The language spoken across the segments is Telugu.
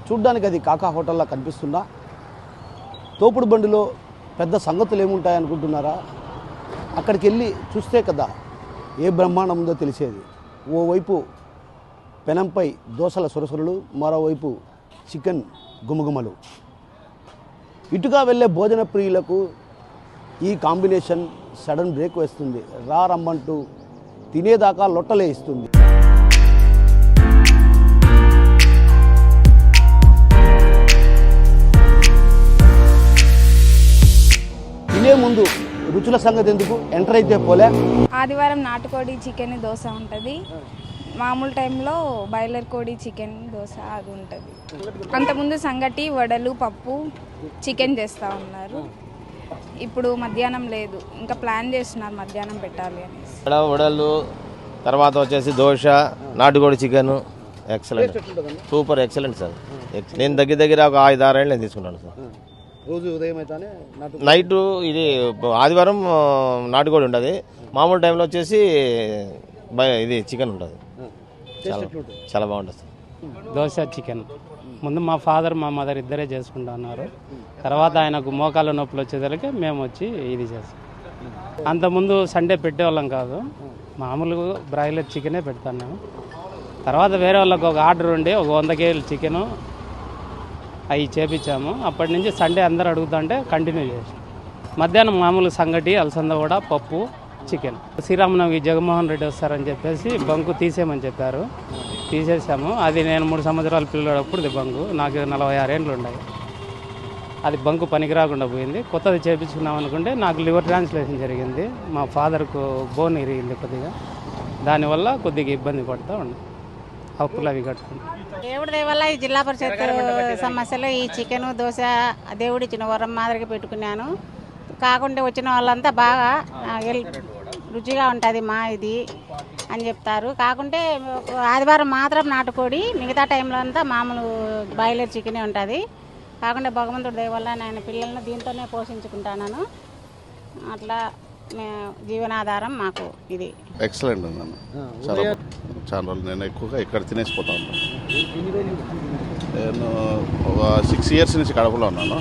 చూడ్డానికి అది కాకా హోటల్లా కనిపిస్తుందా? తోపుడు బండిలో పెద్ద సంగతులు ఏముంటాయనుకుంటున్నారా? అక్కడికి వెళ్ళి చూస్తే కదా ఏ బ్రహ్మాండం ఉందో తెలిసేది. ఓవైపు పెనంపై దోసల సొరసొరలు, మరోవైపు చికెన్ గుమగుమలు. ఇటుగా వెళ్ళే భోజన ప్రియులకు ఈ కాంబినేషన్ సడన్ బ్రేక్ వేస్తుంది. రమ్మంటూ తినేదాకా లొట్టలే ఇస్తుంది. తినే ముందు రుచుల సంగతి ఎందుకు, ఎంటర్ అయితే పోలే. ఆదివారం నాటుకోడి చికెన్ దోశ ఉంటుంది, మామూలు టైంలో బాయిలర్ కోడి చికెన్ దోశ అది ఉంటుంది. అంతకుముందు సంగటి, వడలు, పప్పు, చికెన్ చేస్తూ ఉన్నారు. ఇప్పుడు మధ్యాహ్నం లేదు, ఇంకా ప్లాన్ చేస్తున్నారు మధ్యాహ్నం పెట్టాలి అనేసి. వడలు తర్వాత వచ్చేసి దోశ, నాటుకోడి chicken excellent, super excellent sir. నేను దగ్గర ఒక 5-6 ఏళ్ళు నేను తీసుకున్నాను సార్. రోజు ఉదయం అయితే నైట్ ఇది ఆదివారం నాటుకోడి ఉంటుంది, మామూలు టైంలో వచ్చేసి ఇది చికెన్ ఉంటుంది. చాలా బాగుంటుంది సార్. దోశ చికెన్ ముందు మా ఫాదర్ మా మదర్ ఇద్దరే చేసుకుంటున్నారు. తర్వాత ఆయనకు మోకాళ్ళ నొప్పులు వచ్చేసరికి మేము వచ్చి ఇది చేస్తాం. అంతకుముందు సండే పెట్టేవాళ్ళం కాదు, మామూలుగా బ్రాయిలర్ చికెనే పెడతాను. తర్వాత వేరే వాళ్ళకి ఒక ఆర్డర్ ఉండి ఒక 100 కేజీలు చికెను అవి చేపించాము. అప్పటి నుంచి సండే అందరు అడుగుతుంటే కంటిన్యూ చేసాం. మధ్యాహ్నం మామూలు సంగటి, అలసంద వడ, పప్పు, చికెన్. శ్రీరామనవమి జగన్మోహన్ రెడ్డి వస్తారని చెప్పేసి బంకు తీసేయమని చెప్పారు, తీసేసాము. అది నేను 3 సంవత్సరాల పిల్లడప్పుడు బంకు, నాకు 46 ఏళ్ళు ఉన్నాయి. అది బంకు పనికి రాకుండా పోయింది. కొత్తది చేయించుకున్నాం అనుకుంటే నాకు లివర్ ట్రాన్స్లేషన్ జరిగింది, మా ఫాదర్కు బోన్ ఇరిగింది కొద్దిగా. దానివల్ల కొద్దిగా ఇబ్బంది పడుతూ ఉన్నాం, అప్పులు అవి కట్టుకుంటాం. దేవుడి దయ వల్ల ఈ జిల్లా పరిషత్ సమస్యలో ఈ చికెను దోశ దేవుడి ఇచ్చిన వరం మాదిరిగా పెట్టుకున్నాను. కాకుండా వచ్చిన వాళ్ళంతా బాగా రుచిగా ఉంటుంది మా ఇది అని చెప్తారు. కాకుంటే ఆదివారం మాత్రం నాటుకోడి, మిగతా టైంలో అంతా మామూలు బాయిలర్ చికెనే ఉంటుంది. కాకుండా భగవంతుడి దయ వల్ల నేను పిల్లలను దీంతోనే పోషించుకుంటాను. అట్లా జీవనాధారం మాకు ఇది. ఎక్సలెంట్ ఉందన్న, చాలా రోజులు నేను ఎక్కువగా ఇక్కడ తినేసిపోతా ఉంటాను. నేను ఒక 6 ఇయర్స్ నుంచి కడపలో ఉన్నాను,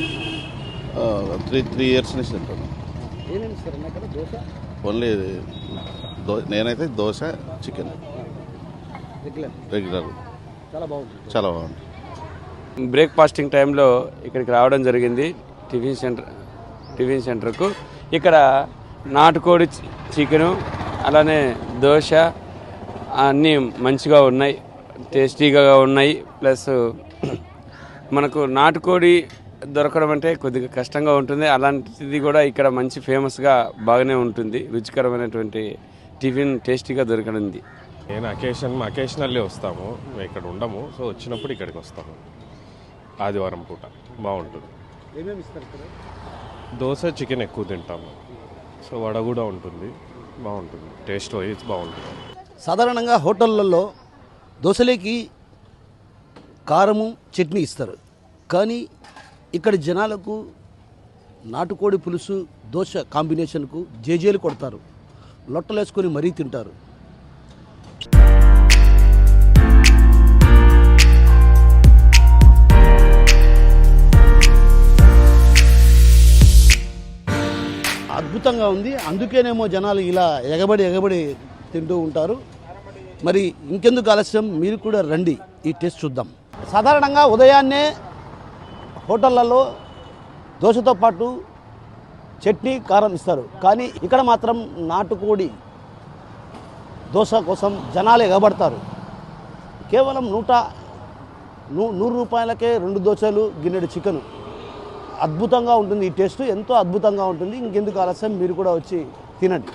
3 ఇయర్స్ నుంచి తింటాను. ఓన్లీ నేనైతే దోశ చికెన్ రెగ్యులర్, చాలా బాగుంది. బ్రేక్ఫాస్టింగ్ టైంలో ఇక్కడికి రావడం జరిగింది, టిఫిన్ సెంటర్కు. ఇక్కడ నాటుకోడి చికెను అలానే దోశ అన్నీ మంచిగా ఉన్నాయి, టేస్టీగా ఉన్నాయి. ప్లస్ మనకు నాటుకోడి దొరకడం అంటే కొద్దిగా కష్టంగా ఉంటుంది, అలాంటిది కూడా ఇక్కడ మంచి ఫేమస్గా బాగానే ఉంటుంది. రుచికరమైనటువంటి టిఫిన్ టేస్టీగా దొరకనుంది. నేను అకేషనల్లీ వస్తాము, మేము ఇక్కడ ఉండము. సో వచ్చినప్పుడు ఇక్కడికి వస్తాము. ఆదివారం పూట బాగుంటుంది. దోశ చికెన్ ఎక్కువ తింటాము, సో వడ కూడా ఉంటుంది, బాగుంటుంది. టేస్ట్ వైజ్ బాగుంటుంది. సాధారణంగా హోటళ్ళల్లో దోశలేకి కారము, చట్నీ ఇస్తారు. కానీ ఇక్కడ జనాలకు నాటుకోడి పులుసు, దోశ కాంబినేషన్కు జేజేలు కొడతారు, లొట్టలేసుకొని మరీ తింటారు. అద్భుతంగా ఉంది, అందుకేనేమో జనాలు ఇలా ఎగబడి తింటూ ఉంటారు. మరి ఇంకెందుకు ఆలస్యం, మీరు కూడా రండి, ఈ టేస్ట్ చూద్దాం. సాధారణంగా ఉదయాన్నే హోటళ్లలో దోశతో పాటు చట్నీ, కారం ఇస్తారు. కానీ ఇక్కడ మాత్రం నాటుకోడి దోశ కోసం జనాలు ఎగబడతారు. కేవలం 100 రూపాయలకే 2 దోశలు, గిన్నెడు చికెను. అద్భుతంగా ఉంటుంది ఈ టేస్ట్, ఎంతో అద్భుతంగా ఉంటుంది. ఇంకెందుకు ఆలస్యం, మీరు కూడా వచ్చి తినండి.